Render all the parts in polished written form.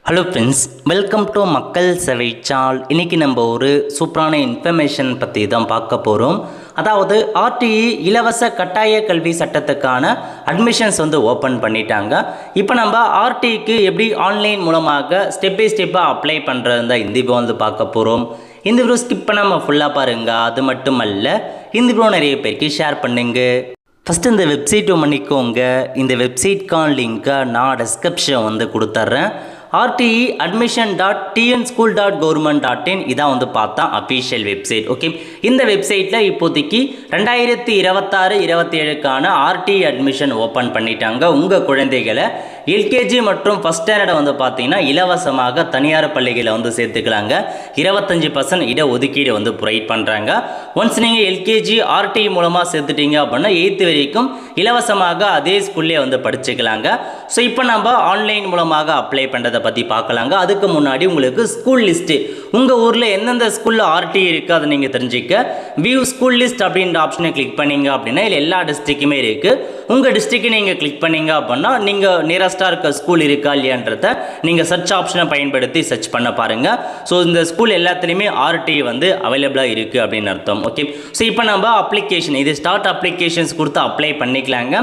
Hello friends, welcome to மக்கள் சேவை சால். இன்றைக்கி நம்ம ஒரு சூப்பரான இன்ஃபர்மேஷன் பற்றி தான் பார்க்க போகிறோம். அதாவது ஆர்டிஇ இலவச கட்டாய கல்வி சட்டத்துக்கான அட்மிஷன்ஸ் ஓப்பன் பண்ணிட்டாங்க. இப்போ நம்ம ஆர்டிஇக்கு எப்படி ஆன்லைன் மூலமாக ஸ்டெப் பை ஸ்டெப்பாக அப்ளை பண்ணுறது தான் இந்த வீடியோ பார்க்க போகிறோம். இந்த வீடியோ ஸ்கிப் பண்ணாமல் ஃபுல்லாக பாருங்கள். அது மட்டும் அல்ல, இந்த வீடியோ நிறைய பேருக்கு ஷேர் பண்ணுங்க. ஃபஸ்ட்டு இந்த வெப்சைட்டை பண்ணிக்கோங்க. இந்த வெப்சைட்கான லிங்க்கை நான் டிஸ்கிரிப்ஷன் கொடுத்துட்றேன். RTE admission.tnschool.government.in இதான் பார்த்தா அஃபீஷியல் வெப்சைட். ஓகே, இந்த வெப்சைட்டில் இப்போதைக்கு 2026-27க்கான RTE அட்மிஷன் ஓப்பன் பண்ணிட்டாங்க. உங்கள் குழந்தைகளை எல்கேஜி மற்றும் ஃபஸ்ட் ஸ்டாண்டர்டை பார்த்தீங்கன்னா இலவசமாக தனியார் பள்ளிகளை சேர்த்துக்கலாங்க. 25% இட ஒதுக்கீடு ப்ரொவைட் பண்ணுறாங்க. ஒன்ஸ் நீங்கள் எல்கேஜி RTE மூலமாக சேர்த்துட்டீங்க அப்படின்னா 8th வரைக்கும் இலவசமாக அதே ஸ்கூல்லே படிச்சுக்கலாங்க. ஸோ இப்போ நம்ம ஆன்லைன் மூலமாக அப்ளை பண்ணுறதை பற்றி பார்க்கலாங்க. அதுக்கு முன்னாடி உங்களுக்கு ஸ்கூல் லிஸ்ட்டு, உங்கள் ஊரில் எந்தெந்த ஸ்கூலில் RTE இருக்குது அதை நீங்கள் தெரிஞ்சுக்க வியூ ஸ்கூல் லிஸ்ட் அப்படின்ற ஆப்ஷனை கிளிக் பண்ணிங்க அப்படின்னா இல்லை எல்லா டிஸ்ட்ரிக்குமே இருக்குது. உங்கள் டிஸ்ட்ரிக்ட் நீங்கள் கிளிக் பண்ணிங்க அப்படின்னா நீங்கள் நியரஸ்ட்டாக இருக்க ஸ்கூல் இருக்கா இல்லையான்றதை நீங்கள் சர்ச் ஆப்ஷனை பயன்படுத்தி சர்ச் பண்ண பாருங்கள். ஸோ இந்த ஸ்கூல் எல்லாத்துலேயுமே RTE அவைலபிளாக இருக்குது அப்படின்னு அர்த்தம். ஓகே, ஸோ இப்போ நம்ம அப்ளிகேஷன் இது ஸ்டார்ட் அப்ளிகேஷன்ஸ் கொடுத்து அப்ளை பண்ணிக்கலாங்க.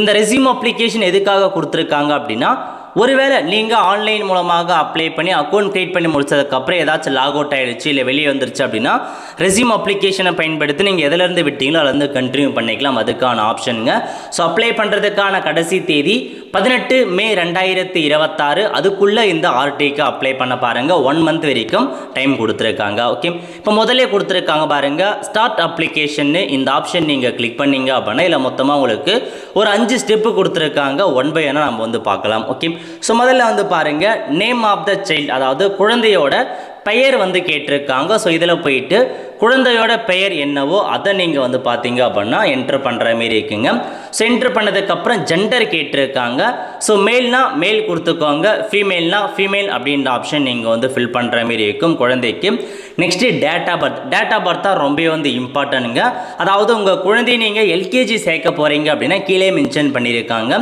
இந்த ரெஸ்யூம் அப்ளிகேஷன் எதுக்காக கொடுத்துருக்காங்க அப்படின்னா, ஒருவேளை நீங்கள் ஆன்லைன் மூலமாக அப்ளை பண்ணி அக்கௌண்ட் க்ரியேட் பண்ணி முடிச்சதுக்கப்புறம் ஏதாச்சும் லாக் அவுட் ஆகிடுச்சு இல்லை வெளியே வந்துருச்சு அப்படின்னா ரெஸ்யூம் அப்ளிகேஷனை பயன்படுத்தி நீங்கள் எதுலேருந்து விட்டீங்களோ அதுலேருந்து கண்டினியூ பண்ணிக்கலாம். அதுக்கான ஆப்ஷனுங்க. ஸோ அப்ளை பண்ணுறதுக்கான கடைசி தேதி 18 மே 2026. அதுக்குள்ளே இந்த RTEக்கு அப்ளை பண்ண பாருங்கள். 1 மந்த் வரைக்கும் டைம் கொடுத்துருக்காங்க. ஓகே, இப்போ முதலே கொடுத்துருக்காங்க பாருங்கள், ஸ்டார்ட் அப்ளிகேஷன். இந்த ஆப்ஷன் நீங்கள் கிளிக் பண்ணீங்க அப்படின்னா இல்லை மொத்தமாக உங்களுக்கு ஒரு 5 ஸ்டெப்பு கொடுத்துருக்காங்க. 1 by 1 நம்ம பார்க்கலாம். ஓகே, ஸோ முதல்ல பாருங்க, நேம் ஆஃப் த சைல்டு, அதாவது குழந்தையோட பெயர் கேட்டிருக்காங்க. ஸோ இதில் போயிட்டு குழந்தையோட பெயர் என்னவோ அதை நீங்கள் பார்த்தீங்க அப்படின்னா என்ட்ரு பண்ணுற மாரி இருக்குங்க. ஸோ என்ட்ரு பண்ணதுக்கப்புறம் ஜெண்டர் கேட்டிருக்காங்க. ஸோ மேல்னா மேல் கொடுத்துக்கோங்க, ஃபீமேல்னா ஃபீமேல் அப்படின்ற ஆப்ஷன் நீங்கள் ஃபில் பண்ணுற மாரி இருக்கும் குழந்தைக்கு. Next date of birth. Date of birth தான் ரொம்ப இம்பார்ட்டன்ட்டுங்க. அதாவது உங்கள் குழந்தைய நீங்கள் எல்கேஜி சேர்க்க போகிறீங்க அப்படின்னா கீழே மென்ஷன் பண்ணியிருக்காங்க.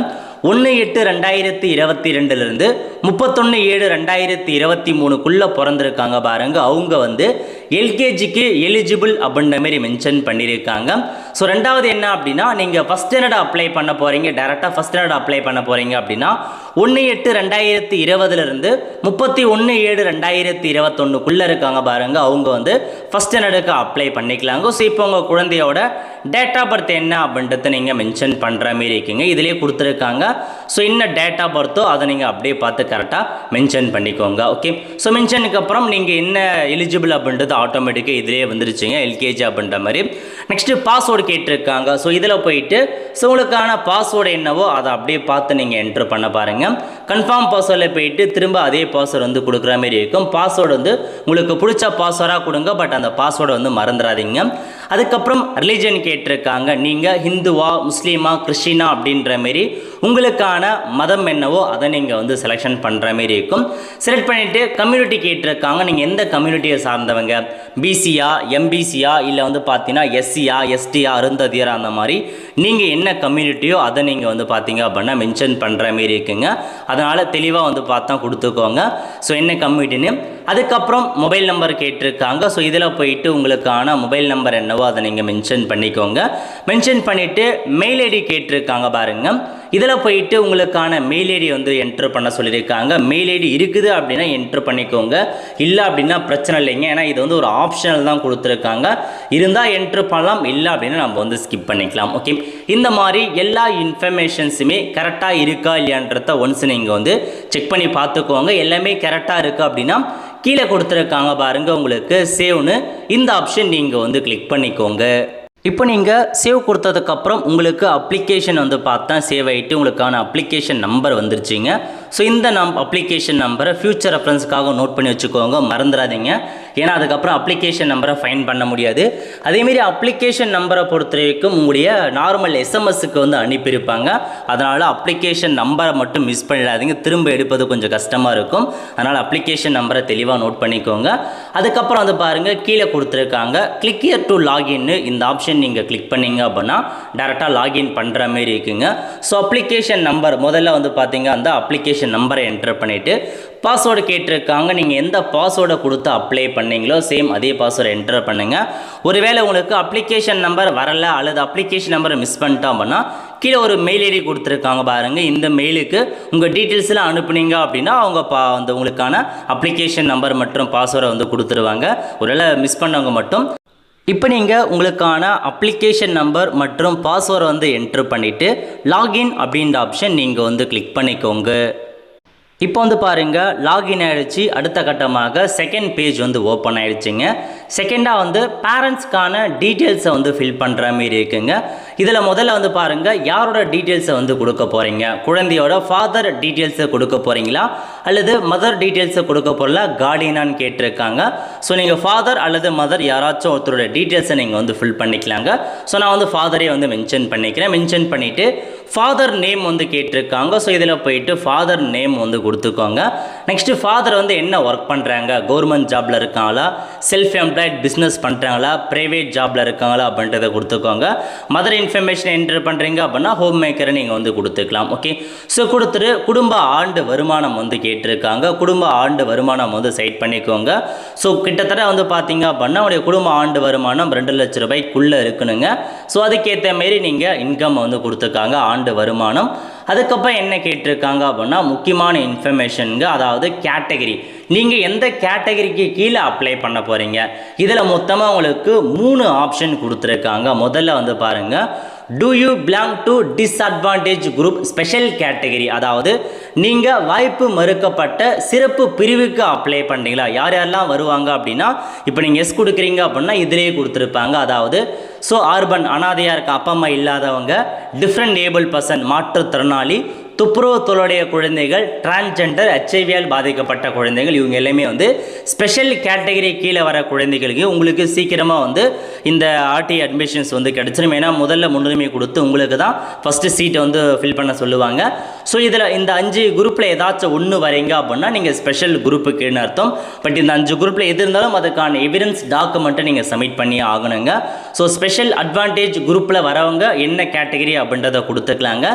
1/8/2022 31/7/2023 பிறந்திருக்காங்க பாருங்க. அவங்க எல்கேஜிக்கு எலிஜிபிள் அப்படின்ற மாதிரி மென்ஷன் பண்ணியிருக்காங்க. ஸோ ரெண்டாவது என்ன அப்படின்னா, நீங்கள் ஃபஸ்ட் ஸ்டாண்டர்ட் அப்ளை பண்ண போகிறீங்க, டேரெக்டாக ஃபஸ்ட் ஸ்டாண்டர்ட் அப்ளை பண்ண போகிறீங்க அப்படின்னா 1/8/2020 31/7/2021 இருக்காங்க பாருங்க. அவங்க ஃபஸ்ட் ஸ்டாண்டர்டுக்கு அப்ளை பண்ணிக்கலாங்க. ஸோ இப்போ உங்கள் குழந்தையோட டேட் ஆஃப் பர்த் என்ன அப்படின்றத நீங்கள் மென்ஷன் பண்ணுற மாரி இருக்குங்க. இதிலே கொடுத்துருக்காங்க. ஸோ என்ன டேட் ஆஃப் பர்த்தோ அதை நீங்கள் அப்படியே பார்த்து கரெக்டாக மென்ஷன் பண்ணிக்கோங்க. ஓகே, ஸோ மென்ஷனுக்கு அப்புறம் நீங்கள் என்ன எலிஜிபிள் அப்படின்றது ஆட்டோமேட்டிக்காக இதிலே வந்துருச்சுங்க, எல்கேஜி அப்படின்ற மாதிரி. நெக்ஸ்ட்டு பாஸ்வேர்டு கேட்டிருக்காங்க. ஸோ இதில் போயிட்டு ஸோ உங்களுக்கான பாஸ்வேர்டு என்னவோ அதை அப்படியே பார்த்து நீங்கள் என்ட்ரு பண்ண பாருங்கள். கன்ஃபார்ம் பாஸ்வேர்டில் போயிட்டு திரும்ப அதே பாஸ்வேர்டு கொடுக்குற மாதிரி இருக்கும். பாஸ்வேர்டு உங்களுக்கு பிடிச்ச பாஸ்வேர்டாக கொடுங்க, பட் அந்த பாஸ்வேர்டை மறந்துடாதீங்க. அதுக்கப்புறம் ரிலீஜன் கேட்டிருக்காங்க. நீங்கள் ஹிந்துவா, முஸ்லீமா, கிறிஸ்டினா அப்படின்ற மாரி உங்களுக்கான மதம் என்னவோ அதை நீங்கள் செலெக்ஷன் பண்ணுற மாரி இருக்கும். செலக்ட் பண்ணிவிட்டு கம்யூனிட்டி கேட்டிருக்காங்க. நீங்கள் எந்த கம்யூனிட்டியை சார்ந்தவங்க, பிசியா, எம்பிசியா, இல்லை பார்த்தீங்கன்னா எஸ்சியா, எஸ்டியா, அருந்ததியரா, அந்த மாதிரி நீங்கள் என்ன கம்யூனிட்டியோ அதை நீங்கள் பார்த்தீங்க அப்படின்னா மென்ஷன் பண்ணுற மாரி இருக்குங்க. அதனால் தெளிவாக பார்த்தா கொடுத்துக்கோங்க. ஸோ என்ன கம்யூனிட்டின்னு. அதுக்கப்புறம் மொபைல் நம்பர் கேட்டிருக்காங்க. ஸோ இதில் போயிட்டு உங்களுக்கான மொபைல் நம்பர் என்னவோ அதை நீங்கள் மென்ஷன் பண்ணிக்கோங்க. மென்ஷன் பண்ணிவிட்டு மெயில் ஐடி கேட்டிருக்காங்க பாருங்க. இதில் போயிட்டு உங்களுக்கான மெயில் ஐடி என்ட்ரு பண்ண சொல்லியிருக்காங்க. மெயில் ஐடி இருக்குது அப்படின்னா என்ட்ரு பண்ணிக்கோங்க, இல்லை அப்படின்னா பிரச்சனை இல்லைங்க. ஏன்னா இது ஒரு ஆப்ஷனல் தான் கொடுத்துருக்காங்க. இருந்தால் என்ட்ரு பண்ணலாம், இல்லை அப்படின்னா நம்ம ஸ்கிப் பண்ணிக்கலாம். ஓகே, இந்த மாதிரி எல்லா இன்ஃபர்மேஷன்ஸுமே கரெக்டாக இருக்கா இல்லையான்றத ஒன்ஸ் நீங்கள் செக் பண்ணி பார்த்துக்கோங்க. எல்லாமே கரெக்டாக இருக்குது அப்படின்னா கீழே கொடுத்துருக்காங்க பாருங்க, உங்களுக்கு சேவ்னு இந்த ஆப்ஷன் நீங்கள் கிளிக் பண்ணிக்கோங்க. இப்போ நீங்கள் சேவ் கொடுத்ததுக்கப்புறம் உங்களுக்கு அப்ளிகேஷன் பார்த்தா சேவ் ஆகிட்டு உங்களுக்கான அப்ளிகேஷன் நம்பர் வந்துருச்சுங்க. ஸோ இந்த அப்ளிகேஷன் நம்பரை ஃபியூச்சர் ரெஃபரன்ஸுக்காக நோட் பண்ணி வச்சுக்கோங்க, மறந்துடாதீங்க. ஏன்னா அதுக்கப்புறம் அப்ளிகேஷன் நம்பரை ஃபைன் பண்ண முடியாது. அதேமாரி அப்ளிகேஷன் நம்பரை பொறுத்த வரைக்கும் உங்களுடைய நார்மல் எஸ்எம்எஸ்க்கு அனுப்பியிருப்பாங்க. அதனால் அப்ளிகேஷன் நம்பரை மட்டும் மிஸ் பண்ணிடாதீங்க, திரும்ப எடுப்பது கொஞ்சம் கஷ்டமாக இருக்கும். அதனால் அப்ளிகேஷன் நம்பரை தெளிவாக நோட் பண்ணிக்கோங்க. அதுக்கப்புறம் பாருங்கள், கீழே கொடுத்துருக்காங்க கிளிக் ஹியர் டு லாகின். இந்த ஆப்ஷன் நீங்கள் கிளிக் பண்ணிங்க அப்படின்னா டேரெக்டாக லாகின் பண்ணுற மாதிரி இருக்குங்க. ஸோ அப்ளிகேஷன் நம்பர் முதல்ல பார்த்தீங்க அந்த அப்ளிகேஷன் அப்ளிகேஷன் நம்பரை என்டர் பண்ணிவிட்டு பாஸ்வேர்டு கேட்டிருக்காங்க. நீங்கள் எந்த பாஸ்வேர்டை கொடுத்து அப்ளை பண்ணீங்களோ சேம் அதே பாஸ்வேர்டை என்டர் பண்ணுங்கள். ஒருவேளை உங்களுக்கு அப்ளிகேஷன் நம்பர் வரலை அல்லது அப்ளிகேஷன் நம்பரை மிஸ் பண்ணிட்டோம் அப்படின்னா கீழே ஒரு மெயில் ஐடி கொடுத்துருக்காங்க பாருங்கள். இந்த மெயிலுக்கு உங்கள் டீட்டெயில்ஸ்லாம் அனுப்புனீங்க அப்படின்னா அவங்க வந்து உங்களுக்கான அப்ளிகேஷன் நம்பர் மற்றும் பாஸ்வேர்டை வந்து கொடுத்துருவாங்க. ஒருவேளை மிஸ் பண்ணவங்க மட்டும் இப்போ நீங்கள் உங்களுக்கான அப்ளிகேஷன் நம்பர் மற்றும் பாஸ்வேர்டை வந்து என்ட்ரு பண்ணிவிட்டு லாகின் அப்படின்ற ஆப்ஷன் நீங்கள் வந்து கிளிக் பண்ணிக்கோங்க. இப்போ வந்து பாருங்கள் லாகின் ஆகிடுச்சு. அடுத்த கட்டமாக செகண்ட் பேஜ் வந்து ஓப்பன் ஆகிடுச்சிங்க. செகண்டாக வந்து பேரண்ட்ஸ்க்கான டீட்டெயில்ஸை வந்து ஃபில் பண்ணுற மாரி இருக்குங்க. இதில் முதல்ல வந்து பாருங்கள் யாரோட டீட்டெயில்ஸை வந்து கொடுக்க போகிறீங்க. குழந்தையோட ஃபாதர் டீட்டெயில்ஸை கொடுக்க போகிறீங்களா அல்லது மதர் டீட்டெயில்ஸை கொடுக்க போகிறல கார்டியனான்னு கேட்டிருக்காங்க. ஸோ நீங்கள் ஃபாதர் அல்லது மதர் யாராச்சும் ஒருத்தரோட டீட்டெயில்ஸை நீங்கள் வந்து ஃபில் பண்ணிக்கலாங்க. ஸோ நான் வந்து ஃபாதரே வந்து மென்ஷன் பண்ணிக்கிறேன். மென்ஷன் பண்ணிவிட்டு ஃபாதர் நேம் வந்து கேட்டிருக்காங்க. ஸோ இதில் போயிட்டு ஃபாதர் நேம் வந்து கொடுத்துக்கோங்க. நெக்ஸ்ட்டு ஃபாதர் வந்து என்ன ஒர்க் பண்ணுறாங்க, கவர்மெண்ட் ஜாபில் இருக்காங்களா, செல்ஃப் எம்ப்ளாய்ட் பிஸ்னஸ் பண்ணுறாங்களா, ப்ரைவேட் ஜாபில் இருக்காங்களா அப்படின்றத கொடுத்துக்கோங்க. மதர் இன்ஃபர்மேஷன் என்டர் பண்ணுறீங்க அப்படின்னா ஹோம் மேக்கரை நீங்கள் வந்து கொடுத்துக்கலாம். ஓகே, ஸோ கொடுத்துட்டு குடும்ப ஆண்டு வருமானம் வந்து கேட்டிருக்காங்க. குடும்ப ஆண்டு வருமானம் வந்து செட் பண்ணிக்கோங்க. ஸோ கிட்டத்தட்ட வந்து பார்த்தீங்க அப்படின்னா உடைய குடும்ப ஆண்டு வருமானம் 2 லட்ச ரூபாய்க்குள்ளே இருக்கணுங்க. ஸோ அதுக்கேற்ற மாரி நீங்கள் இன்கம் வந்து கொடுத்துருக்காங்க, ஆண்டு வருமானம். அதுக்கப்புறம் என்ன கேட்டிருக்காங்க அப்படின்னா முக்கியமான இன்ஃபர்மேஷனுங்க, அதாவது கேட்டகரி. நீங்கள் எந்த கேட்டகரிக்கு கீழே அப்ளை பண்ண போகிறீங்க. இதில் மொத்தமாக உங்களுக்கு 3 ஆப்ஷன் கொடுத்துருக்காங்க. முதல்ல வந்து பாருங்கள், do you belong to disadvantage group special category, அதாவது நீங்கள் வாய்ப்பு மறுக்கப்பட்ட சிறப்பு பிரிவுக்கு அப்ளை பண்ணுறீங்களா. யார் யாரெல்லாம் வருவாங்க அப்படின்னா இப்போ நீங்கள் எஸ் கொடுக்குறீங்க அப்படின்னா இதிலேயே கொடுத்துருப்பாங்க. அதாவது ஸோ அர்பன் அனாதையாக இருக்க அப்பா அம்மா இல்லாதவங்க, டிஃப்ரெண்ட் ஏபிள் பர்சன் மாற்றுத்திறனாளி, துப்புரவு தொழிலுடைய குழந்தைகள், டிரான்ஸ்ஜெண்டர், ஹெச்ஐவியால் பாதிக்கப்பட்ட குழந்தைகள், இவங்க எல்லாமே வந்து ஸ்பெஷல் கேட்டகரி கீழே வர குழந்தைகளுக்கு உங்களுக்கு சீக்கிரமாக வந்து இந்த ஆர்டி அட்மிஷன்ஸ் வந்து கிடச்சிரும். ஏன்னா முதல்ல முன்னுரிமை கொடுத்து உங்களுக்கு தான் ஃபஸ்ட்டு சீட்டை வந்து ஃபில் பண்ண சொல்லுவாங்க. ஸோ இதில் இந்த 5 குரூப்பில் ஏதாச்சும் ஒன்று வரீங்க அப்படின்னா நீங்கள் ஸ்பெஷல் குரூப்புக்குன்னு அர்த்தம். பட் இந்த 5 குரூப்பில் எது இருந்தாலும் அதுக்கான எவிடன்ஸ் டாக்குமெண்ட்டை நீங்கள் சப்மிட் பண்ணி ஆகணுங்க. ஸோ ஸ்பெஷல் அட்வான்டேஜ் குரூப்பில் வரவங்க என்ன கேட்டகரி அப்படின்றத கொடுத்துக்கலாங்க.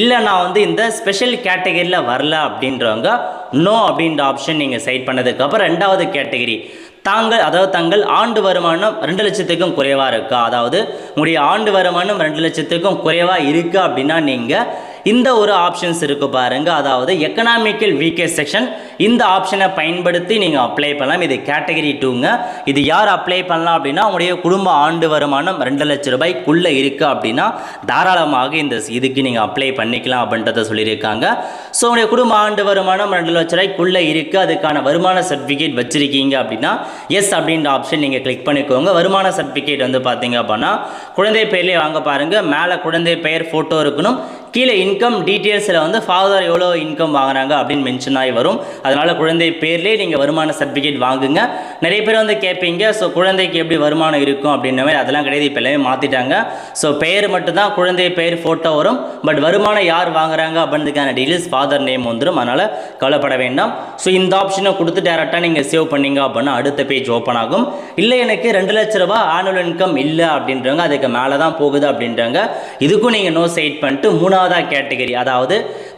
இல்லை நான் வந்து இந்த ஸ்பெஷல் கேட்டகரியில் வரல அப்படின்றவங்க நோ அப்படின்ற ஆப்ஷன் நீங்கள் செட் பண்ணதுக்கப்புறம் 2வது கேட்டகரி தங்கள் ஆண்டு வருமானம் 2 லட்சத்துக்கும் குறைவாக இருக்கா, அதாவது உங்களுடைய ஆண்டு வருமானம் 2 லட்சத்துக்கும் குறைவாக இருக்குது அப்படின்னா நீங்கள் இந்த ஒரு ஆப்ஷன்ஸ் இருக்குது பாருங்கள், அதாவது எக்கனாமிக்கல் வீக்கஸ்ட் செக்ஷன். இந்த ஆப்ஷனை பயன்படுத்தி நீங்கள் அப்ளை பண்ணலாம். இது கேட்டகரி 2ங்க. இது யார் அப்ளை பண்ணலாம் அப்படின்னா உங்களுடைய குடும்ப ஆண்டு வருமானம் 2 லட்ச ரூபாய்க்குள்ளே இருக்குது அப்படின்னா தாராளமாக இந்த இதுக்கு நீங்கள் அப்ளை பண்ணிக்கலாம் அப்படின்றத சொல்லியிருக்காங்க. ஸோ உங்களுடைய குடும்ப ஆண்டு வருமானம் 2 லட்ச ரூபாய்க்குள்ளே இருக்குது, அதுக்கான வருமான சர்டிஃபிகேட் வச்சுருக்கீங்க அப்படின்னா எஸ் அப்படின்ற ஆப்ஷன் நீங்கள் கிளிக் பண்ணிக்கோங்க. வருமான சர்டிஃபிகேட் வந்து பார்த்தீங்க அப்படின்னா குழந்தை பெயர்லேயே வாங்க பாருங்கள். மேலே குழந்தை பெயர் ஃபோட்டோ இருக்கணும். கீழே இன்கம் டீட்டெயில்ஸில் வந்து ஃபாதர் எவ்வளோ இன்கம் வாங்குறாங்க அப்படின்னு மென்ஷன் ஆகி வரும். அதனால் குழந்தை பேர்லேயே நீங்கள் வருமான சர்டிஃபிகேட் வாங்குங்க. நிறைய பேர் வந்து கேட்பீங்க, ஸோ குழந்தைக்கு எப்படி வருமானம் இருக்கும் அப்படின்ற மாதிரி. அதெல்லாம் கிடையாது, இப்போ எல்லாமே மாற்றிட்டாங்க. ஸோ பெயர் மட்டும்தான் குழந்தை பெயர் ஃபோட்டோ வரும். பட் வருமானம் யார் வாங்குறாங்க அப்படின்றதுக்கான டீட்டெயில்ஸ் ஃபாதர் நேம் வந்துடும். அதனால் கவலைப்பட வேண்டாம். ஸோ இந்த ஆப்ஷனை கொடுத்து டேரெக்டாக நீங்கள் சேவ் பண்ணிங்க அப்படின்னா அடுத்த பேஜ் ஓப்பன் ஆகும். இல்லை எனக்கு 2 லட்ச ரூபா ஆனுவல் இன்கம் இல்லை அப்படின்றவங்க, அதுக்கு மேலே தான் போகுது அப்படின்றாங்க, இதுக்கும் நீங்கள் நோ செட் பண்ணிட்டு 3வது கேட்டகரி, அதாவது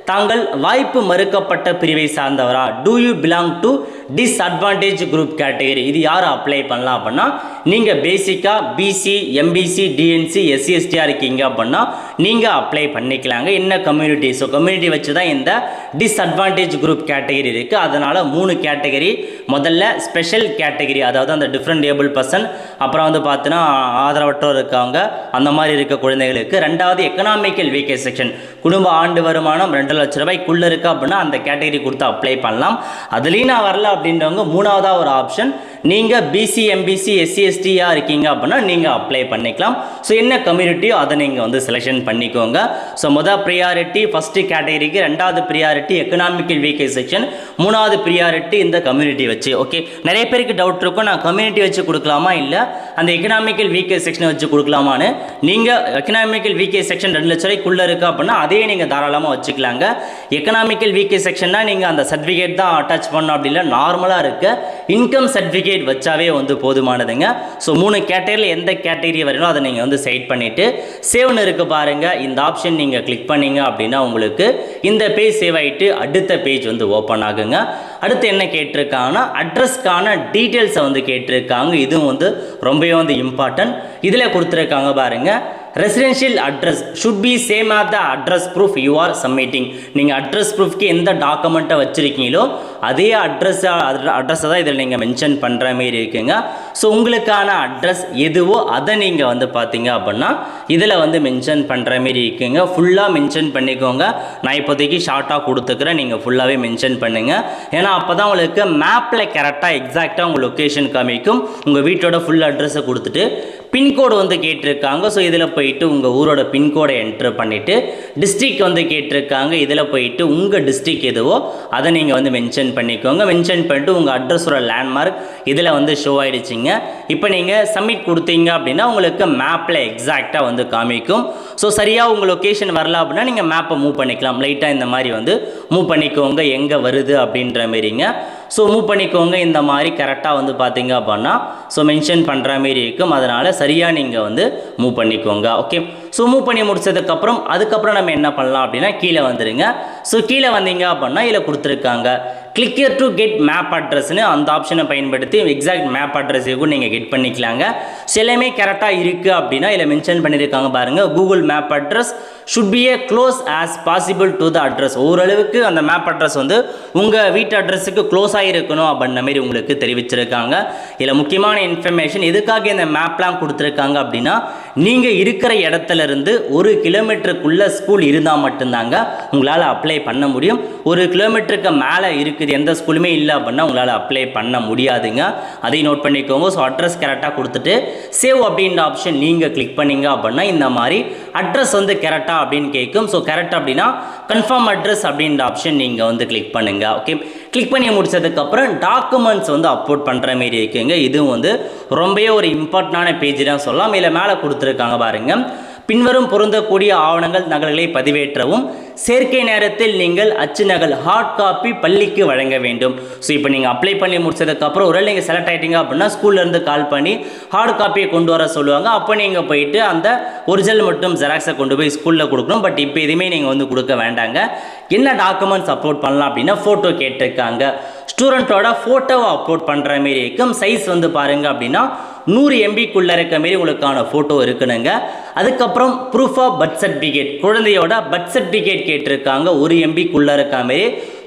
தாங்கள் வாய்ப்பு மறுக்கப்பட்ட பிரிவை சார்ந்தவரா, do you belong to disadvantage group category, இது யார் அப்ளை பண்ணலாம் அப்படின்னா நீங்கள் பேசிக்காக பிசி, எம்பிசி, டிஎன்சி, எஸ்சிஎஸ்டியாக இருக்கீங்க அப்படின்னா நீங்கள் அப்ளை பண்ணிக்கலாங்க. என்ன கம்யூனிட்டி, ஸோ கம்யூனிட்டி வச்சு தான் இந்த டிஸ்அட்வான்டேஜ் குரூப் கேட்டகரி இருக்குது. அதனால் 3 கேட்டகரி. முதல்ல ஸ்பெஷல் கேட்டகரி, அதாவது அந்த டிஃப்ரெண்ட் ஏபிள் பர்சன், அப்புறம் வந்து பார்த்தீங்கன்னா ஆதரவற்றோர் இருக்காங்க, அந்த மாதிரி இருக்க குழந்தைகளுக்கு. 2வது எக்கனாமிக்கல் வீக்கஸ்ட் செக்ஷன், குடும்ப ஆண்டு வருமானம் 2 லட்ச ரூபாய்க்குள்ளே இருக்குது அப்படின்னா அந்த கேட்டகரி கொடுத்து அப்ளை பண்ணலாம். அதுலேயும் நான் வரல அப்படின்றவங்க 3வதாக ஒரு ஆப்ஷன், நீங்கள் பிசி, எம்பிசி, எஸ்சிஎஸ்டியாக இருக்கீங்க அப்படின்னா நீங்கள் அப்ளை பண்ணிக்கலாம். ஸோ என்ன கம்யூனிட்டியோ அதை நீங்கள் வந்து செலெக்ஷன் பண்ணிக்கோங்க. ஸோ முதல் ப்ரியாரிட்டி ஃபஸ்ட்டு கேட்டகரிக்கு, 2வது ப்ரியாரிட்டி எக்கனாமிக்கல் வீக்கஸ்ட் செக்ஷன், 3வது ப்ரியாரிட்டி இந்த கம்யூனிட்டி வச்சு. ஓகே, நிறைய பேருக்கு டவுட் இருக்கும், நான் கம்யூனிட்டி வச்சு கொடுக்கலாமா இல்லை அந்த எக்கனாமிக்கல் வீக்கஸ்ட் செக்ஷனை வச்சு கொடுக்கலாமான்னு. நீங்கள் எக்கனாமிக்கல் வீக்கஸ்ட் செக்ஷன் 2 லட்ச ரூபாய்க்குள்ளே இருக்குது அப்படின்னா அதையே நீங்கள் தாராளமாக வச்சுக்கலாங்க. எக்கனாமிக்கல் வீக்கஸ்ட் செக்ஷன்னா நீங்கள் அந்த சர்டிஃபிகேட் தான் அட்டாச் பண்ணணும் அப்படி இல்லை, நார்மலாக இருக்க இன்கம் சர்டிஃபிகேட் வச்சாவே வந்து போதுமானதுங்க. ஸோ 3 கேட்டகரியில் எந்த கேட்டகரி வரணும் அதை நீங்கள் வந்து செட் பண்ணிவிட்டு சேவ்னு இருக்குது பாருங்கள், இந்த ஆப்ஷன் நீங்கள் கிளிக் பண்ணிங்க அப்படின்னா உங்களுக்கு இந்த பேஜ் சேவ் ஆகிட்டு அடுத்த பேஜ் வந்து ஓப்பன் ஆகுங்க. அடுத்து என்ன கேட்டிருக்காங்கன்னா அட்ரஸ்க்கான டீட்டெயில்ஸை வந்து கேட்டிருக்காங்க. இதுவும் வந்து ரொம்பவே வந்து இம்பார்ட்டன்ட். இதில் கொடுத்துருக்காங்க பாருங்கள், residential address should be same R the address proof you are submitting. நீங்கள் அட்ரஸ் ப்ரூஃப்க்கு எந்த டாக்குமெண்ட்டை வச்சுருக்கீங்களோ அதே அட்ரஸை தான் இதில் நீங்கள் மென்ஷன் பண்ணுற மாரி இருக்குங்க. ஸோ உங்களுக்கான அட்ரஸ் எதுவோ அதை நீங்கள் வந்து பார்த்தீங்க அப்படின்னா இதில் வந்து மென்ஷன் பண்ணுற மாரி இருக்குங்க. ஃபுல்லாக மென்ஷன் பண்ணிக்கோங்க. நான் இப்போதைக்கு ஷார்ட்டாக கொடுத்துக்கிறேன், நீங்கள் ஃபுல்லாகவே மென்ஷன் பண்ணுங்கள். ஏன்னா அப்போ தான் உங்களுக்கு மேப்பில் கரெக்டாக எக்ஸாக்டாக உங்கள் லொக்கேஷன் காமிக்கும். உங்கள் வீட்டோட ஃபுல் அட்ரஸை கொடுத்துட்டு பின்கோடு வந்து கேட்டிருக்காங்க. ஸோ இதில் போயிட்டு உங்கள் ஊரோட பின்கோடை என்ட்ரு பண்ணிவிட்டு டிஸ்ட்ரிக் வந்து கேட்டிருக்காங்க. இதில் போயிட்டு உங்கள் டிஸ்ட்ரிக் எதுவோ அதை நீங்கள் வந்து மென்ஷன் பண்ணிக்கோங்க. மென்ஷன் பண்ணிட்டு உங்கள் அட்ரஸோட லேண்ட்மார்க் இதில் வந்து ஷோ ஆகிடுச்சிங்க. இப்போ நீங்கள் சப்மிட் கொடுத்தீங்க அப்படின்னா உங்களுக்கு மேப்பில் எக்ஸாக்டாக வந்து காமிக்கும். ஸோ சரியாக உங்கள் லொக்கேஷன் வரல அப்படின்னா நீங்கள் மேப்பை மூவ் பண்ணிக்கலாம். லைட்டாக இந்த மாதிரி வந்து மூவ் பண்ணிக்கோங்க எங்கே வருது அப்படின்ற மாரிங்க. ஸோ மூவ் பண்ணிக்கோங்க இந்த மாதிரி கரெக்டாக வந்து பார்த்தீங்க அப்படின்னா ஸோ மென்ஷன் பண்ணுற மாரி இருக்கும். அதனால் சரியாக நீங்கள் வந்து மூவ் பண்ணிக்கோங்க. ஓகே, ஸோ மூவ் பண்ணி முடிச்சதுக்கப்புறம் அதுக்கப்புறம் நம்ம என்ன பண்ணலாம் அப்படின்னா கீழே வந்துடுங்க. ஸோ கீழே வந்தீங்க அப்படின்னா இதில் கொடுத்துருக்காங்க click here to get map அட்ரஸ்னு, அந்த ஆப்ஷனை பயன்படுத்தி எக்ஸாக்ட் மேப் அட்ரஸையும் நீங்கள் கெட் பண்ணிக்கலாங்க. ஸோ எல்லாமே கரெக்டாக இருக்குது அப்படின்னா இதில் மென்ஷன் பண்ணியிருக்காங்க பாருங்கள், Google map address should B A close as possible to the address. ஓரளவுக்கு அந்த மேப் அட்ரஸ் வந்து உங்கள் வீட்டு அட்ரஸுக்கு க்ளோஸாக இருக்கணும் அப்படின்ற மாதிரி உங்களுக்கு தெரிவிச்சிருக்காங்க. இதில் முக்கியமான இன்ஃபர்மேஷன் எதுக்காக இந்த மேப்லாம் கொடுத்துருக்காங்க அப்படின்னா நீங்கள் இருக்கிற இடத்துல இருந்து 1 கிலோமீட்டருக்குள்ளே ஸ்கூல் இருந்தால் மட்டும்தாங்க உங்களால் அப்ளை பண்ண முடியும். 1 கிலோமீட்டருக்கு மேலே இருக்குது எந்த ஸ்கூலுமே இல்லை அப்படின்னா உங்களால் அப்ளை பண்ண முடியாதுங்க. அதையும் நோட் பண்ணிக்கோங்க. ஸோ அட்ரஸ் கரெக்டாக கொடுத்துட்டு சேவ் அப்படின்ற ஆப்ஷன் நீங்கள் கிளிக் பண்ணிங்க அப்படின்னா இந்த மாதிரி அட்ரஸ் வந்து கரெக்டாக அப்படின்னு கேட்கும். ஸோ கரெக்ட் அப்படின்னா கன்ஃபார்ம் அட்ரஸ் அப்படின்ற ஆப்ஷன் நீங்கள் வந்து கிளிக் பண்ணுங்கள். ஓகே, கிளிக் பண்ணி முடிச்சதுக்கப்புறம் டாக்குமெண்ட்ஸ் வந்து அப்லோட் பண்ணுற மாரி இருக்குங்க. இதுவும் வந்து ரொம்பவே ஒரு இம்பார்ட்டண்டான பேஜ் தான் சொல்லலாம். இதில் மேலே கொடுத்துருக்காங்க பாருங்கள், பின்வரும் பொருந்தக்கூடிய ஆவணங்கள் நகல்களை பதிவேற்றவும், சேர்க்கை நேரத்தில் நீங்கள் அச்சு நகல் ஹார்ட் காப்பி பள்ளிக்கு வழங்க வேண்டும். ஸோ இப்போ நீங்கள் அப்ளை பண்ணி முடிச்சதுக்கப்புறம் ஒருவேளை நீங்கள் செலக்ட் ஆகிட்டீங்க அப்படின்னா ஸ்கூல்லேருந்து கால் பண்ணி ஹார்ட் காப்பியை கொண்டு வர சொல்லுவாங்க. அப்போ நீங்கள் போயிட்டு அந்த ஒரிஜினல் மட்டும் ஜெராக்ஸை கொண்டு போய் ஸ்கூலில் கொடுக்கணும். பட் இப்போ எதுவுமே நீங்கள் வந்து கொடுக்க வேண்டாங்க. என்ன டாக்குமெண்ட்ஸ் அப்லோட் பண்ணலாம் அப்படின்னா ஃபோட்டோ கேட்டிருக்காங்க. ஸ்டூடெண்ட்டோட ஃபோட்டோவை அப்லோட் பண்ணுற மாரி இருக்கும். சைஸ் வந்து பாருங்கள் அப்படின்னா 100 MBக்குள்ளே இருக்க மாரி உங்களுக்கான ஃபோட்டோ இருக்குனுங்க. அதுக்கப்புறம் ப்ரூஃப் ஆஃப் பர்த் சர்டிஃபிகேட், குழந்தையோட பர்த் சர்டிஃபிகேட் கேட்டிருக்காங்க. 1 MBக்குள்ளே இருக்க மாரி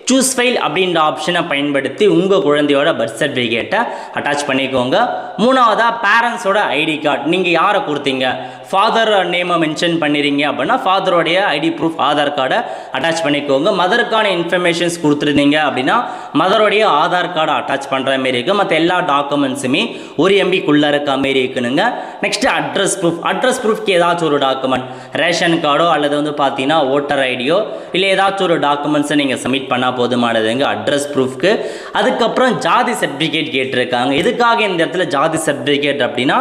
சூஸ் ஃபைல் அப்படின்ற ஆப்ஷனை பயன்படுத்தி உங்கள் குழந்தையோட பர்த் சர்டிஃபிகேட்டை அட்டாச் பண்ணிக்கோங்க. மூணாவதாக பேரண்ட்ஸோட ஐடி கார்டு, நீங்கள் யாரை கொடுத்தீங்க ஃபாதர் நேமை மென்ஷன் பண்ணிடுறீங்க அப்படின்னா ஃபாதரோடைய ஐடி ப்ரூஃப் ஆதார் கார்டை அட்டாச் பண்ணிக்கோங்க. மதருக்கான இன்ஃபர்மேஷன்ஸ் கொடுத்துருந்தீங்க அப்படின்னா மதரோடைய ஆதார் கார்டை அட்டாச் பண்ணுற மாரி இருக்குது. மற்ற எல்லா டாக்குமெண்ட்ஸுமே 1 MBக்குள்ளே இருக்க மாரி இருக்குனுங்க. நெக்ஸ்ட்டு அட்ரஸ் ப்ரூஃப், அட்ரஸ் ப்ரூஃப்க்கு ஏதாச்சும் ஒரு டாக்குமெண்ட், ரேஷன் கார்டோ அல்லது வந்து பார்த்தீங்கன்னா ஓட்டர் ஐடியோ இல்லை ஏதாச்சும் ஒரு டாக்குமெண்ட்ஸை நீங்கள் சப்மிட் பண்ணால் போதுமானதுங்க அட்ரஸ் ப்ரூஃப்க்கு. அதுக்கப்புறம் ஜாதி சர்டிஃபிகேட் கேட்டிருக்காங்க. எதுக்காக இந்த இடத்துல ஜாதி சர்டிஃபிகேட் அப்படின்னா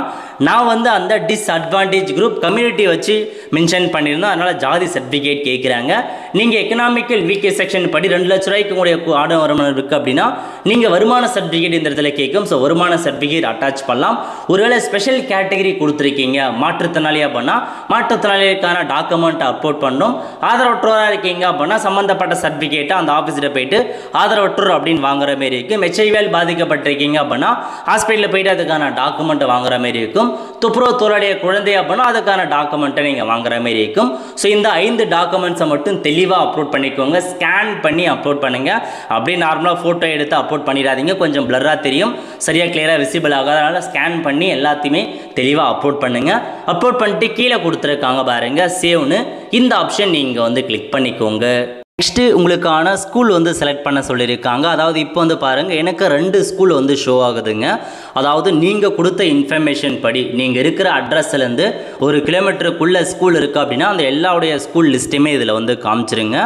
நான் வந்து அந்த டிஸ்அட்வான்டேஜ் குரூப் கம்யூனிட்டி வச்சு மென்ஷன் பண்ணியிருந்தோம், அதனால் ஜாதி சர்டிஃபிகேட் கேட்குறாங்க. நீங்கள் எக்கனாமிக்கல் வீக்கே செக்ஷன் படி 2 லட்ச ரூபாய்க்கு உங்களுடைய ஆட வருமானம் இருக்குது அப்படின்னா நீங்கள் வருமான சர்டிஃபிகேட் இந்த இடத்துல கேட்கும். ஸோ வருமான சர்டிஃபிகேட் அட்டாச் பண்ணலாம். ஒருவேளை ஸ்பெஷல் கேட்டகரி கொடுத்துருக்கீங்க மாற்றுத்திறனாளி அப்படின்னா மாற்றுத்திறனாளிக்கான டாக்குமெண்ட்டை அப்லோட் பண்ணணும். ஆதரவற்றோராக இருக்கீங்க அப்படின்னா சம்மந்தப்பட்ட சர்டிஃபிகேட்டை அந்த ஆஃபீஸில் போயிட்டு ஆதரவற்றோர் அப்படின்னு வாங்குற மாரி இருக்கும். HIV பாதிக்கப்பட்டிருக்கீங்க அப்படின்னா ஹாஸ்பிட்டலில் போயிட்டு அதுக்கான டாக்குமெண்ட்டை வாங்குற மாரி இருக்கும். துப்புரவு தோளுடைய குழந்தை அப்படின்னா அதுக்கான டாக்குமெண்ட்டை நீங்கள் வாங்குற மாரி இருக்கும். ஸோ இந்த 5 டாக்குமெண்ட்ஸை மட்டும் தெளிவாக அப்லோட் பண்ணிக்கோங்க. ஸ்கேன் பண்ணி அப்லோட் பண்ணுங்கள். அப்படியே நார்மலாக ஃபோட்டோ எடுத்து அப்லோட் பண்ணிடாதீங்க, கொஞ்சம் பிளராக தெரியும், சரியாக கிளியராக விசிபிள் ஆகாது. அதனால் ஸ்கேன் பண்ணி எல்லாத்தையுமே தெளிவாக அப்லோட் பண்ணுங்கள். அப்லோட் பண்ணிட்டு கீழே கொடுத்துருக்காங்க பாருங்கள் சேவ்னு, இந்த ஆப்ஷன் நீங்கள் வந்து கிளிக் பண்ணிக்கோங்க. நெக்ஸ்ட்டு உங்களுக்கான ஸ்கூல் வந்து செலக்ட் பண்ண சொல்லியிருக்காங்க. அதாவது இப்போ வந்து பாருங்கள் எனக்கு 2 ஸ்கூல் வந்து ஷோ ஆகுதுங்க. அதாவது நீங்கள் கொடுத்த இன்ஃபர்மேஷன் படி நீங்கள் இருக்கிற அட்ரஸ்லேருந்து 1 கிலோமீட்டருக்குள்ளே ஸ்கூல் இருக்குது அப்படின்னா அந்த எல்லாருடைய ஸ்கூல் லிஸ்ட்டுமே இதில் வந்து காமிச்சிருங்க.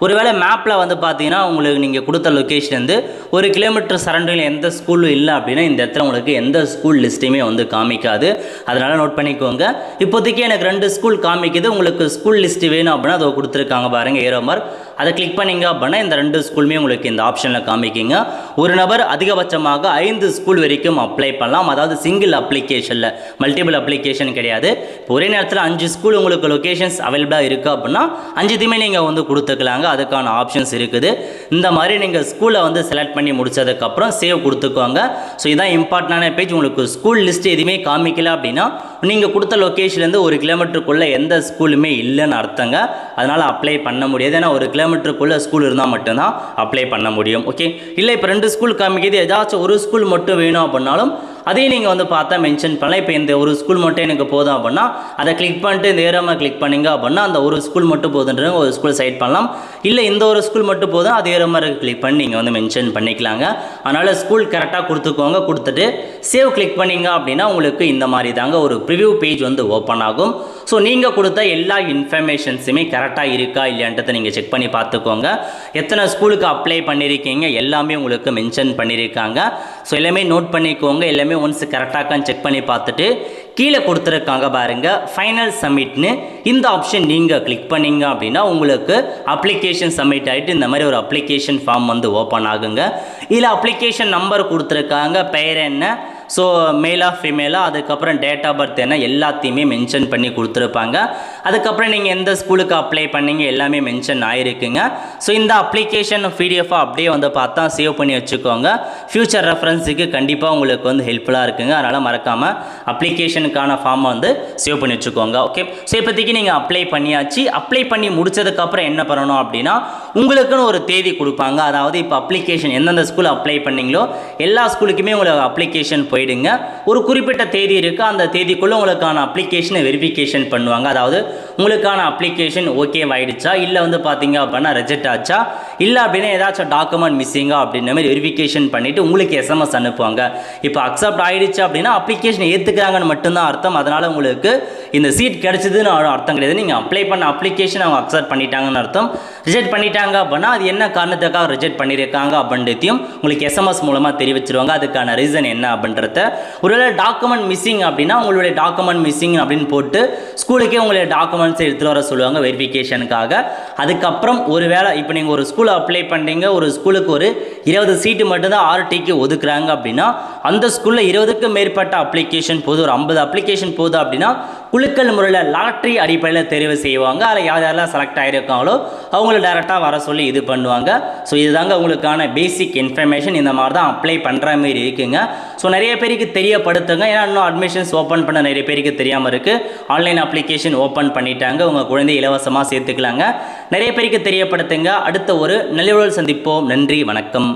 ஒருவேளை மேப்பில் வந்து பார்த்தீங்கன்னா உங்களுக்கு நீங்கள் கொடுத்த லொக்கேஷன் வந்து 1 கிலோமீட்டர் சரௌண்டிங்கில் எந்த ஸ்கூலும் இல்லை அப்படின்னா இந்த இடத்துல உங்களுக்கு எந்த ஸ்கூல் லிஸ்ட்டுமே வந்து காமிக்காது. அதனால் நோட் பண்ணிக்கோங்க. இப்போதைக்கு எனக்கு 2 ஸ்கூல் காமிக்குது. உங்களுக்கு ஸ்கூல் லிஸ்ட்டு வேணும் அப்படின்னா அதை கொடுத்துருக்காங்க பாருங்கள் ஏரோ மார்க். அதை கிளிக் பண்ணிங்க அப்படின்னா இந்த 2 ஸ்கூலுமே உங்களுக்கு இந்த ஆப்ஷனில் காமிக்கிங்க. ஒரு நபர் அதிகபட்சமாக 5 ஸ்கூல் வரைக்கும் அப்ளை பண்ணலாம். அதாவது சிங்கிள் அப்ளிகேஷனில், மல்டிபிள் அப்ளிகேஷன் கிடையாது. இப்போ ஒரே நேரத்தில் 5 ஸ்கூல் உங்களுக்கு லொக்கேஷன்ஸ் அவைலபிளாக இருக்குது அப்படின்னா 5த்தையுமே நீங்கள் வந்து கொடுத்துக்கலாங்க. அதுக்கான ஆப்ஷன்ஸ் இருக்குது. இந்த மாதிரி நீங்கள் ஸ்கூலை வந்து செலக்ட் பண்ணி முடிச்சதுக்கப்புறம் சேவ் கொடுத்துக்கோங்க. ஸோ இதான் இம்பார்ட்டண்டான பேஜ். உங்களுக்கு ஸ்கூல் லிஸ்ட் எதுவுமே காமிக்கல அப்படின்னா நீங்கள் கொடுத்த லொக்கேஷன்லேருந்து 1 கிலோமீட்டருக்குள்ளே எந்த ஸ்கூலுமே இல்லைன்னு அர்த்தங்க. அதனால் அப்ளை பண்ண முடியாது. ஏன்னா 1 கிலோமீட்டருக்குள்ளே ஸ்கூல் இருந்தால் மட்டும்தான் அப்ளை பண்ண முடியும். ஓகே, இல்லை இப்போ 2 ஸ்கூல் காமிக்கிறது, ஏதாச்சும் ஒரு ஸ்கூல் மட்டும் வேணும் அப்படின்னாலும் அதையும் நீங்கள் வந்து பார்த்தா மென்ஷன் பண்ணலாம். இப்போ இந்த ஒரு ஸ்கூல் மட்டும் எனக்கு போதும் அப்படின்னா அதை கிளிக் பண்ணிட்டு இந்த ஏரியாவை கிளிக் பண்ணிங்க அப்படின்னா அந்த ஒரு ஸ்கூல் மட்டும் போதுன்றது ஒரு ஸ்கூல் செலக்ட் பண்ணலாம். இல்லை இந்த ஒரு ஸ்கூல் மட்டும் போதும் அதே மாதிரி கிளிக் பண்ணி நீங்கள் வந்து மென்ஷன் பண்ணிக்கலாங்க. அதனால் ஸ்கூல் கரெக்டாக கொடுத்துக்கோங்க. கொடுத்துட்டு சேவ் கிளிக் பண்ணிங்க அப்படின்னா உங்களுக்கு இந்த மாதிரி தாங்க ஒரு ப்ரிவ்யூ பேஜ் வந்து ஓப்பன் ஆகும். ஸோ நீங்கள் கொடுத்த எல்லா இன்ஃபர்மேஷன்ஸுமே கரெக்டாக இருக்கா இல்லையான்றதை நீங்கள் செக் பண்ணி பார்த்துக்கோங்க. எத்தனை ஸ்கூலுக்கு அப்ளை பண்ணியிருக்கீங்க எல்லாமே உங்களுக்கு மென்ஷன் பண்ணியிருக்காங்க. ஸோ எல்லாமே நோட் பண்ணிக்கோங்க. எல்லாமே ஒன்ஸ் கரெக்டாக செக் பண்ணி பார்த்துட்டு கீழே கொடுத்துருக்காங்க பாருங்க ஃபைனல் சப்மிட்னு. இந்த ஆப்ஷன் நீங்கள் கிளிக் பண்ணிங்க அப்படின்னா உங்களுக்கு அப்ளிகேஷன் சப்மிட் ஆகிட்டு இந்த மாதிரி ஒரு அப்ளிகேஷன் ஃபார்ம் வந்து ஓப்பன் ஆகுங்க. இதில் அப்ளிகேஷன் நம்பர் கொடுத்துருக்காங்க, பெயர் என்ன, ஸோ மேலா ஃபீமேலா, அதுக்கப்புறம் டேட் ஆஃப் பர்த் என்ன எல்லாத்தையுமே மென்ஷன் பண்ணி கொடுத்துருப்பாங்க. அதுக்கப்புறம் நீங்கள் எந்த ஸ்கூலுக்கு அப்ளை பண்ணீங்க எல்லாமே மென்ஷன் ஆகிருக்குங்க. ஸோ இந்த அப்ளிகேஷன் பிடிஎஃபாக அப்படியே வந்து பார்த்தா சேவ் பண்ணி வச்சுக்கோங்க. ஃப்யூச்சர் ரெஃபரன்ஸுக்கு கண்டிப்பாக உங்களுக்கு வந்து ஹெல்ப்ஃபுல்லாக இருக்குங்க. அதனால் மறக்காமல் அப்ளிகேஷனுக்கான ஃபார்மை வந்து சேவ் பண்ணி வச்சுக்கோங்க. ஓகே, ஸோ இப்போதைக்கு நீங்கள் அப்ளை பண்ணியாச்சு. அப்ளை பண்ணி முடிச்சதுக்கப்புறம் என்ன பண்ணணும் அப்படின்னா உங்களுக்குன்னு ஒரு தேதி கொடுப்பாங்க. அதாவது இப்போ அப்ளிகேஷன் எந்தெந்த ஸ்கூல் அப்ளை பண்ணீங்களோ எல்லா ஸ்கூலுக்குமே உங்களுக்கு அப்ளிகேஷன் போயிடுங்க. ஒரு குறிப்பிட்ட தேதி இருக்குது, அந்த தேதிக்குள்ளே உங்களுக்கான அப்ளிகேஷனை வெரிஃபிகேஷன் பண்ணுவாங்க. அதாவது உங்களுக்கான அப்ளிகேஷன் ஓகே ஆயிடுச்சா, இல்லை வந்து பார்த்தீங்க அப்படின்னா ரிஜெக்ட் ஆச்சா, இல்லை அப்படின்னா ஏதாச்சும் டாக்குமெண்ட் மிஸ்ஸிங்கா அப்படின்ற மாதிரி வெரிஃபிகேஷன் பண்ணிவிட்டு உங்களுக்கு எஸ்எம்எஸ் அனுப்புவாங்க. இப்போ அக்செப்ட் ஆயிடுச்சு அப்படின்னா அப்ளிகேஷன் ஏற்றுக்கிறாங்கன்னு மட்டும்தான் அர்த்தம். அதனால் உங்களுக்கு இந்த சீட் கிடைச்சதுன்னு அர்த்தம் கிடையாது. நீங்கள் அப்ளை பண்ண அப்ளிகேஷன் அவங்க அக்செப்ட் பண்ணிட்டாங்கன்னு அர்த்தம். ரிஜெக்ட் பண்ணிட்டாங்க அப்படின்னா அது என்ன காரணத்துக்காக ரிஜெக்ட் பண்ணியிருக்காங்க அப்படின்றதையும் உங்களுக்கு எஸ்எம்எஸ் மூலமாக தெரிவிச்சிருவாங்க. அதுக்கான ரீசன் என்ன அப்படின்றத. ஒருவேளை டாக்குமெண்ட் மிஸ்ஸிங் அப்படின்னா உங்களுடைய டாக்குமெண்ட் மிஸ்ஸிங் அப்படின்னு போட்டு ஸ்கூலுக்கே உங்களுடைய டாக்குமெண்ட்ஸ் எடுத்துகிட்டு வர சொல்லுவாங்க வெரிஃபிகேஷனுக்காக. அதுக்கப்புறம் ஒருவேளை இப்போ நீங்கள் ஒரு ஸ்கூலை அப்ளை பண்ணுறீங்க, ஒரு ஸ்கூலுக்கு ஒரு 20 சீட்டு மட்டும்தான் ஆர்டிக்கு ஒதுக்குறாங்க அப்படின்னா அந்த ஸ்கூலில் 20க்கும் மேற்பட்ட அப்ளிகேஷன் போதும், ஒரு 50 அப்ளிகேஷன் போதும் அப்படின்னா குலுக்கல் முறையில் லாட்ரி அடிப்படையில் தெரிவு செய்வாங்க. அதில் யார் யாரெல்லாம் செலக்ட் ஆகிருக்காங்களோ அவங்கள டேரெக்டாக வர சொல்லி இது பண்ணுவாங்க. ஸோ இதுதாங்க உங்களுக்கான பேசிக் இன்ஃபர்மேஷன். இந்த மாதிரி தான் அப்ளை பண்ணுற மாதிரி இருக்குங்க. ஸோ நிறைய பேருக்கு தெரியப்படுத்துங்க. ஏன்னா இன்னும் அட்மிஷன்ஸ் ஓப்பன் பண்ண நிறைய பேருக்கு தெரியாமல் இருக்குது. ஆன்லைன் அப்ளிகேஷன் ஓப்பன் பண்ணிட்டாங்க. உங்கள் குழந்தை இலவசமாக சேர்த்துக்கலாங்க. நிறைய பேருக்கு தெரியப்படுத்துங்க. அடுத்த ஒரு நல்ல சந்திப்போம். நன்றி, வணக்கம்.